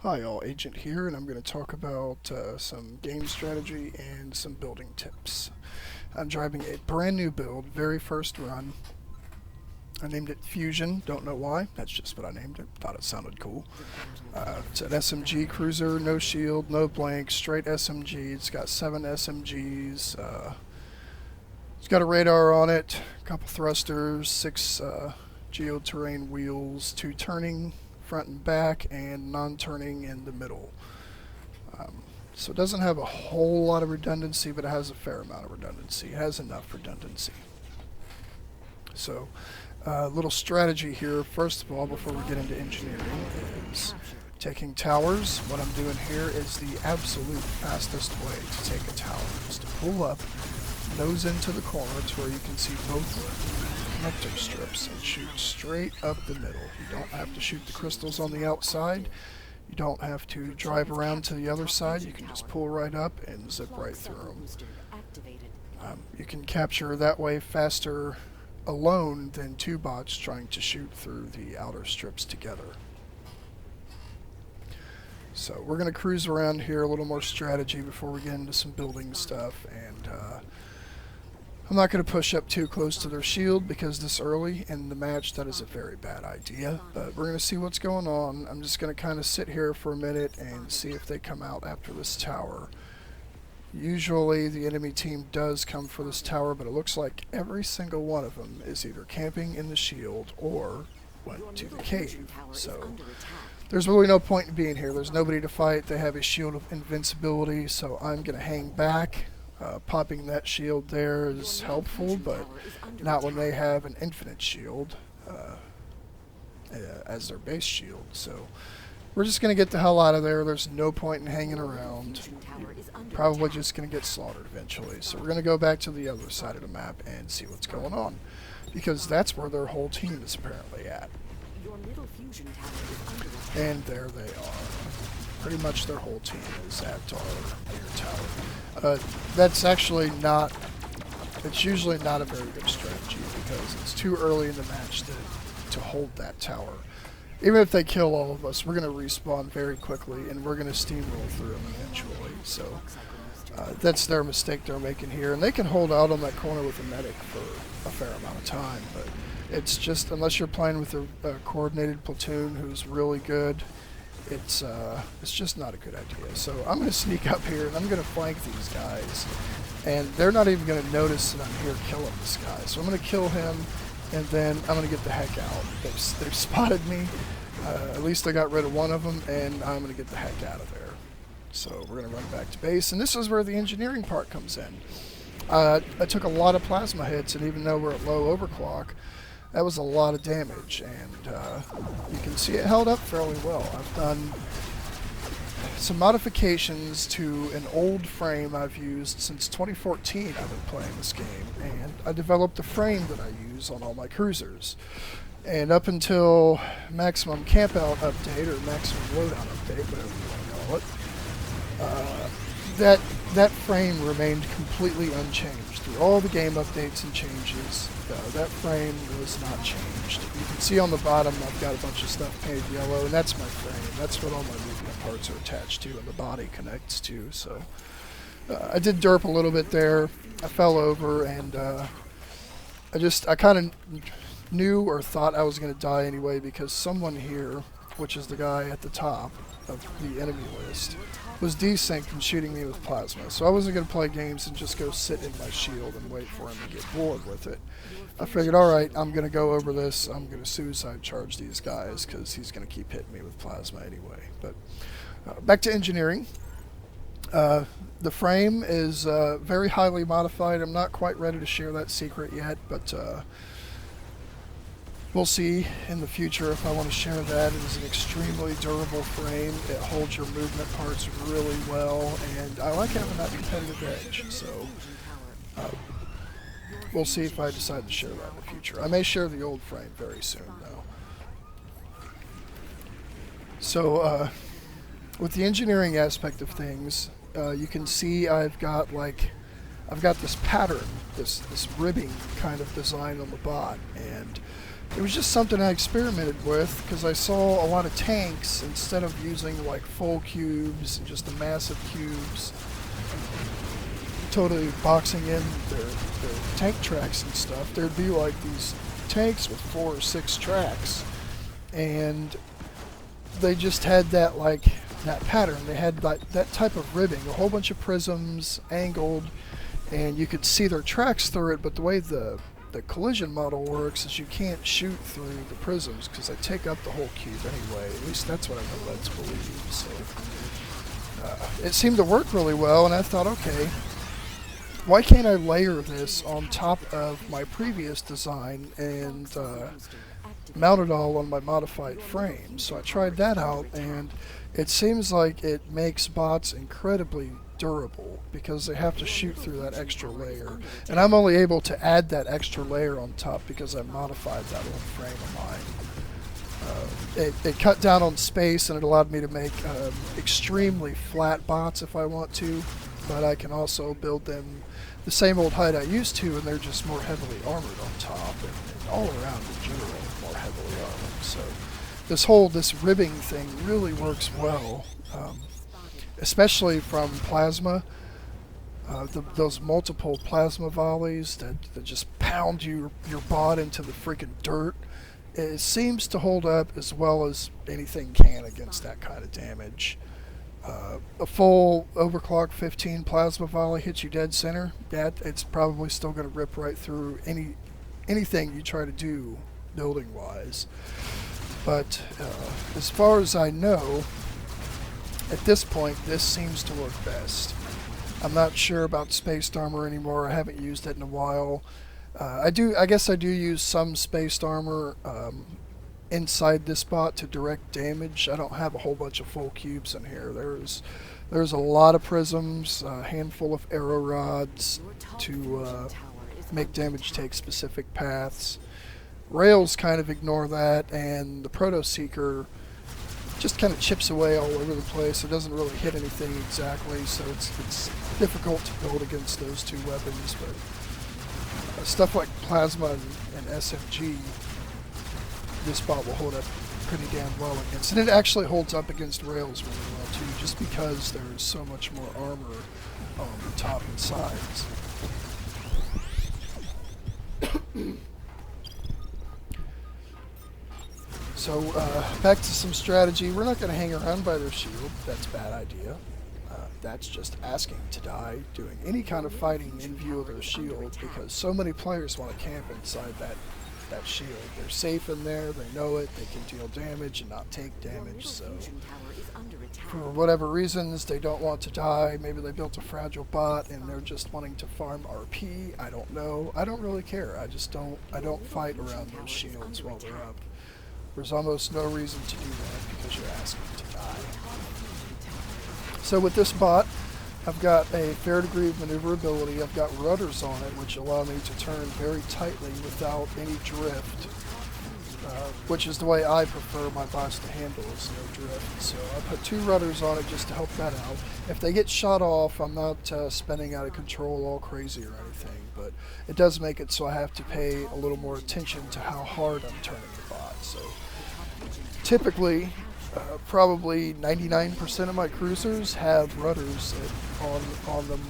Hi all, Agent here, and I'm going to talk about some game strategy and some building tips. I'm driving a brand new build, very first run. I named it Fusion, don't know why, that's just what I named it, thought it sounded cool. It's an SMG cruiser, no shield, no blank, straight SMG. It's got 7 SMGs, it's got a radar on it, a couple thrusters, 6 geoterrain wheels, 2 turning front and back, and non-turning in the middle. So it doesn't have a whole lot of redundancy, but it has a fair amount of redundancy. It has enough redundancy. So a little strategy here, first of all, before we get into engineering, is taking towers. What I'm doing here is the absolute fastest way to take a tower is to pull up, nose into the corner to where you can see both connector strips and shoot straight up the middle. You don't have to shoot the crystals on the outside. You don't have to drive around to the other side. You can just pull right up and zip right through them. You can capture that way faster alone than 2 bots trying to shoot through the outer strips together. So we're going to cruise around here, a little more strategy before we get into some building stuff, and I'm not going to push up too close to their shield because this early in the match that is a very bad idea, but we're going to see what's going on. I'm just going to kind of sit here for a minute and see if they come out after this tower. Usually the enemy team does come for this tower, but it looks like every single one of them is either camping in the shield or went to the cave. So there's really no point in being here. There's nobody to fight. They have a shield of invincibility, so I'm going to hang back. Popping that shield there is helpful, but not when they have an infinite shield as their base shield. So we're just going to get the hell out of there. There's no point in hanging around. You're probably just going to get slaughtered eventually. So we're going to go back to the other side of the map and see what's going on, because that's where their whole team is apparently at. And there they are. Pretty much their whole team is at our near tower. That's actually not, it's usually not a very good strategy because it's too early in the match to hold that tower. Even if they kill all of us, we're going to respawn very quickly and we're going to steamroll through them eventually. So that's their mistake they're making here. And they can hold out on that corner with a medic for a fair amount of time, but it's just, unless you're playing with a coordinated platoon who's really good, it's just not a good idea. So I'm going to sneak up here and I'm going to flank these guys, and they're not even going to notice that I'm here killing this guy. So I'm going to kill him, and then I'm going to get the heck out. They've spotted me. At least I got rid of one of them, and I'm going to get the heck out of there. So we're going to run back to base, and this is where the engineering part comes in. I took a lot of plasma hits, and even though we're at low overclock, that was a lot of damage, and you can see it held up fairly well. I've done some modifications to an old frame I've used since 2014. I've been playing this game, and I developed a frame that I use on all my cruisers. And up until maximum campout update, or maximum loadout update, whatever you want to call it, that frame remained completely unchanged. Through all the game updates and changes, that frame was not changed. You can see on the bottom I've got a bunch of stuff painted yellow, and that's my frame. That's what all my movement parts are attached to and the body connects to. So I did derp a little bit there. I fell over, and I kind of knew or thought I was going to die anyway, because someone here, which is the guy at the top of the enemy list, was desynced and shooting me with plasma. So I wasn't going to play games and just go sit in my shield and wait for him to get bored with it. I figured, alright, I'm going to go over this. I'm going to suicide charge these guys because he's going to keep hitting me with plasma anyway. But back to engineering. The frame is very highly modified. I'm not quite ready to share that secret yet, but we'll see in the future if I want to share that. It is an extremely durable frame. It holds your movement parts really well, and I like having that competitive edge. So we'll see if I decide to share that in the future. I may share the old frame very soon, though. So with the engineering aspect of things, you can see I've got this pattern, this ribbing kind of design on the bot, and It was just something I experimented with because I saw a lot of tanks, instead of using like full cubes and just the massive cubes, totally boxing in their tank tracks and stuff, there'd be like these tanks with 4 or 6 tracks, and they just had that that pattern. They had like that type of ribbing, a whole bunch of prisms angled, and you could see their tracks through it, but the way the collision model works is you can't shoot through the prisms because they take up the whole cube anyway. At least that's what I've been led to believe. So it seemed to work really well, and I thought, okay, why can't I layer this on top of my previous design and mount it all on my modified frame? So I tried that out, and it seems like it makes bots incredibly durable because they have to shoot through that extra layer, and I'm only able to add that extra layer on top because I modified that little frame of mine. It cut down on space, and it allowed me to make extremely flat bots if I want to, but I can also build them the same old height I used to, and they're just more heavily armored on top, and all around in general more heavily armored. So this ribbing thing really works well. Especially from plasma, those multiple plasma volleys that just pound your bot into the freaking dirt. It seems to hold up as well as anything can against that kind of damage. A full overclock 15 plasma volley hits you dead center. It's probably still going to rip right through anything you try to do building wise. But as far as I know, at this point, this seems to work best. I'm not sure about spaced armor anymore. I haven't used it in a while. I guess I do use some spaced armor inside this bot to direct damage. I don't have a whole bunch of full cubes in here. There's a lot of prisms, a handful of arrow rods to make damage take specific paths. Rails kind of ignore that, and the Proto Seeker just kind of chips away all over the place. It doesn't really hit anything exactly, so it's difficult to build against those two weapons. But stuff like Plasma and SMG, this bot will hold up pretty damn well against. And it actually holds up against Rails really well too, just because there's so much more armor on the top and sides. So back to some strategy. We're not going to hang around by their shield. That's a bad idea. That's just asking to die doing any kind of fighting in view of their shield, because so many players want to camp inside that shield. They're safe in there, they know it, they can deal damage and not take damage, so for whatever reasons they don't want to die. Maybe they built a fragile bot and they're just wanting to farm RP. I don't know. I don't really care. I don't fight around those shields while they're up. There's almost no reason to do that because you're asking to die. So with this bot, I've got a fair degree of maneuverability. I've got rudders on it, which allow me to turn very tightly without any drift, which is the way I prefer my bots to handle, is no drift. So I put 2 rudders on it just to help that out. If they get shot off, I'm not spinning out of control all crazy or anything, but it does make it so I have to pay a little more attention to how hard I'm turning the bot. So typically, probably 99% of my cruisers have rudders on them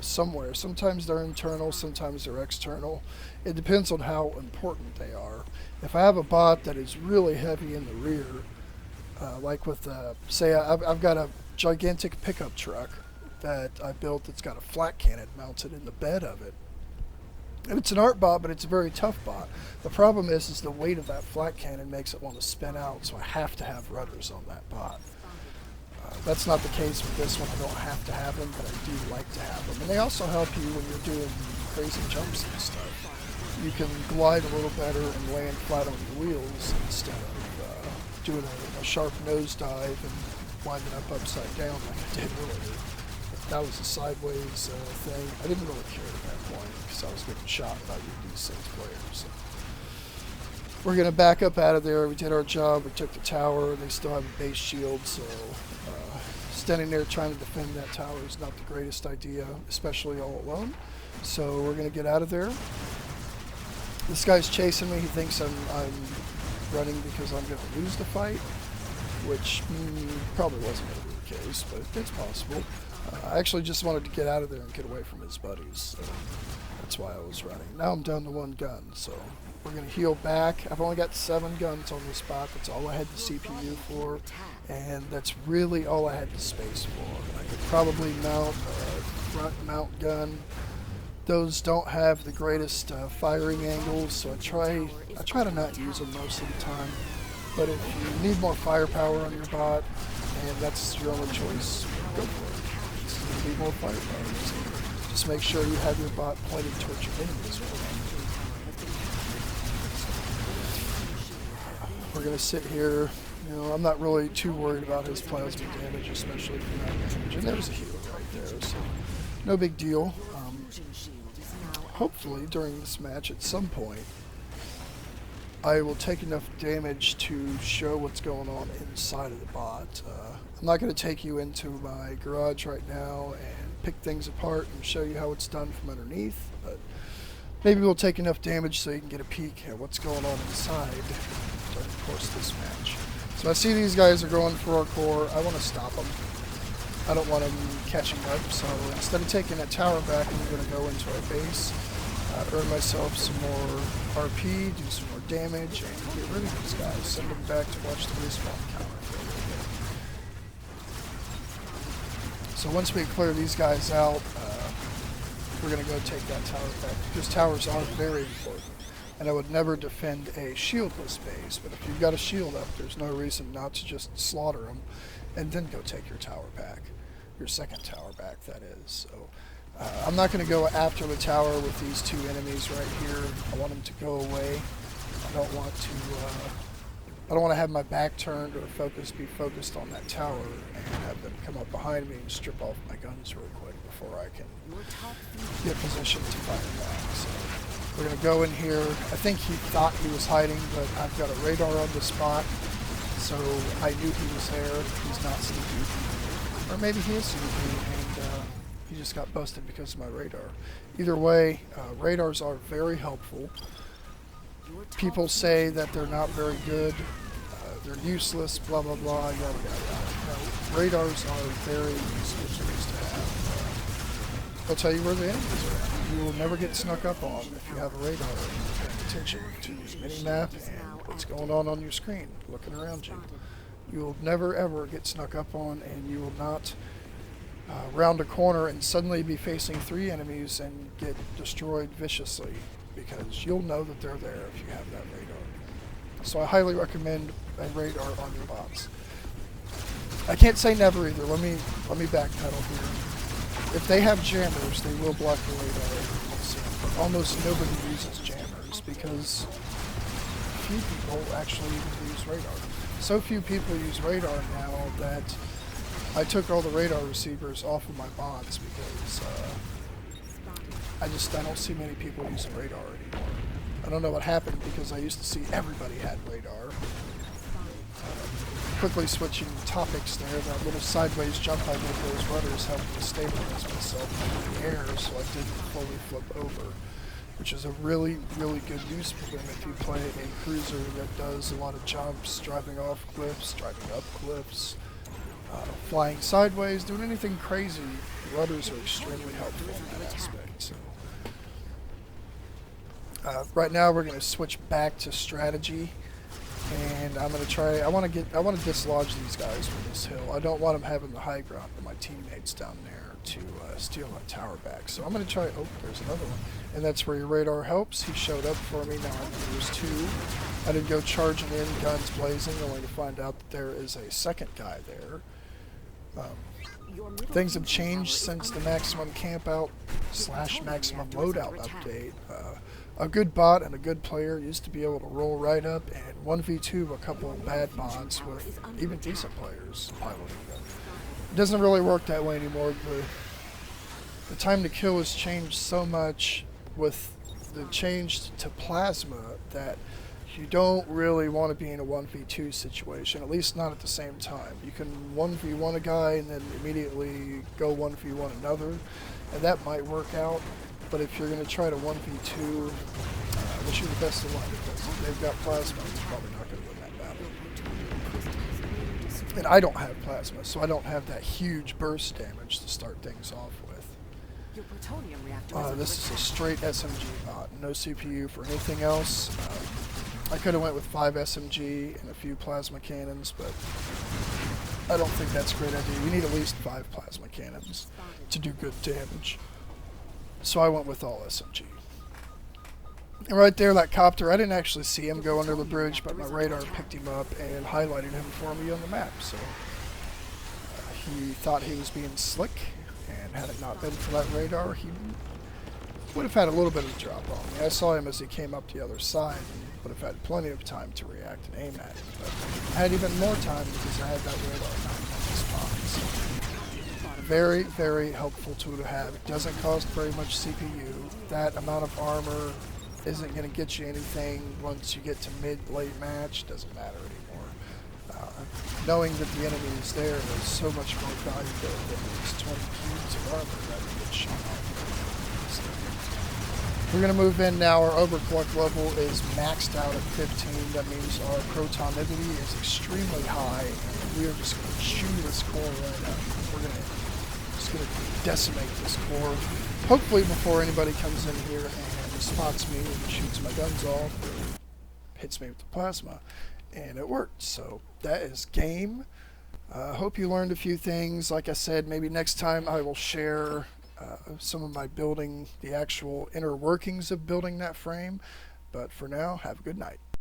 somewhere. Sometimes they're internal, sometimes they're external. It depends on how important they are. If I have a bot that is really heavy in the rear, like with, say I've got a gigantic pickup truck that I built that's got a flat cannon mounted in the bed of it. And it's an art bot, but it's a very tough bot. The problem is the weight of that flat cannon makes it want to spin out, so I have to have rudders on that bot. That's not the case with this one. I don't have to have them, but I do like to have them. And they also help you when you're doing crazy jumps and stuff. You can glide a little better and land flat on your wheels instead of doing a sharp nosedive and winding up upside down like I did earlier. That was a sideways thing. I didn't really care at that point because I was getting shot by these 6 players. So we're going to back up out of there. We did our job. We took the tower. They still have a base shield, so standing there trying to defend that tower is not the greatest idea, especially all alone. So we're going to get out of there. This guy's chasing me. He thinks I'm running because I'm going to lose the fight, which probably wasn't going to be the case, but it's possible. I actually just wanted to get out of there and get away from his buddies, so that's why I was running. Now I'm down to 1 gun, so we're going to heal back. I've only got 7 guns on this spot. That's all I had the CPU for, and that's really all I had the space for. I could probably mount a front mount gun. Those don't have the greatest firing angles, so I try to not use them most of the time. But if you need more firepower on your bot, and that's your only choice, go for it. You need more firepower. So just make sure you have your bot pointed towards your enemies. We're gonna sit here. You know, I'm not really too worried about his plasma damage, especially from that damage. And there's a heal right there, so no big deal. Hopefully, during this match, at some point, I will take enough damage to show what's going on inside of the bot. I'm not going to take you into my garage right now and pick things apart and show you how it's done from underneath, but maybe we'll take enough damage so you can get a peek at what's going on inside during the course of this match. So I see these guys are going for our core. I want to stop them. I don't want them catching up, so instead of taking that tower back, I'm going to go into our base, earn myself some more RP, do some more damage, and get rid of these guys. Send them back to watch the respawn counter. So once we clear these guys out, we're going to go take that tower back, because towers are very important. And I would never defend a shieldless base, but if you've got a shield up, there's no reason not to just slaughter them and then go take your tower back. Your second tower back, that is. So I'm not going to go after the tower with these 2 enemies right here. I want them to go away. I don't want to have my back turned or be focused on that tower and have them come up behind me and strip off my guns real quick before I can get positioned to fire back. So we're going to go in here. I think he thought he was hiding, but I've got a radar on the spot, so I knew he was there. He's not sneaky. Or maybe he is sneaky, and he just got busted because of my radar. Either way, radars are very helpful. People say that they're not very good, they're useless, blah blah blah, yada yada yada. No, radars are very useful things to have. They'll tell you where the enemies are at. You will never get snuck up on if you have a radar and you're paying attention to your mini-map and what's going on your screen, looking around you. You will never ever get snuck up on, and you will not round a corner and suddenly be facing 3 enemies and get destroyed viciously, because you'll know that they're there if you have that radar. So I highly recommend a radar on your bots. I can't say never either. Let me backpedal here. If they have jammers, they will block the radar. But almost nobody uses jammers because few people actually even use radar. So few people use radar now that I took all the radar receivers off of my bots because I don't see many people using radar anymore. I don't know what happened because I used to see everybody had radar. Quickly switching topics there, that little sideways jump I did those rudders helped me stabilize myself in the air so I didn't fully flip over, which is a really, really good use for them if you play a cruiser that does a lot of jumps, driving off cliffs, driving up cliffs, flying sideways, doing anything crazy. Rudders are extremely helpful in that aspect. So. Right now we're going to switch back to strategy, and I'm going to try. I want to dislodge these guys from this hill. I don't want them having the high ground with my teammates down there to steal my tower back. So I'm going to try. Oh, there's another one, and that's where your radar helps. He showed up for me. Now there's 2. I didn't go charging in, guns blazing, only to find out that there is a second guy there. Things have changed since the maximum campout / maximum loadout update. A good bot and a good player used to be able to roll right up and 1v2 a couple of bad bots with even decent players piloting them. It doesn't really work that way anymore. The time to kill has changed so much with the change to plasma that you don't really want to be in a 1v2 situation, at least not at the same time. You can 1v1 a guy and then immediately go 1v1 another, and that might work out. But if you're going to try to 1v2 wish you the best of luck because if they've got plasma, it's probably not going to win that battle. And I don't have plasma, so I don't have that huge burst damage to start things off with. Your plutonium reactor This is a straight SMG bot, no CPU for anything else. I could have went with 5 SMG and a few plasma cannons, but I don't think that's a great idea. You need at least 5 plasma cannons to do good damage. So I went with all SMG. And right there, that copter, I didn't actually see him go under the bridge, but my radar picked him up and highlighted him for me on the map. So he thought he was being slick, and had it not been for that radar, he would have had a little bit of a drop on me. I saw him as he came up the other side and would have had plenty of time to react and aim at him. But I had even more time because I had that radar mounted on the spot. So very, very helpful tool to have. It doesn't cost very much CPU. That amount of armor isn't going to get you anything once you get to mid-late match. Doesn't matter anymore. Knowing that the enemy is there is so much more valuable than these 20 cubes of armor that you get shot off. So we're going to move in now. Our overclock level is maxed out at 15. That means our protonivity is extremely high, and we are just going to chew this core right out. We're just going to decimate this core. Hopefully before anybody comes in here and spots me and shoots my guns off or hits me with the plasma. And it worked. So that is game. Hope you learned a few things. Like I said, maybe next time I will share some of my building, the actual inner workings of building that frame. But for now, have a good night.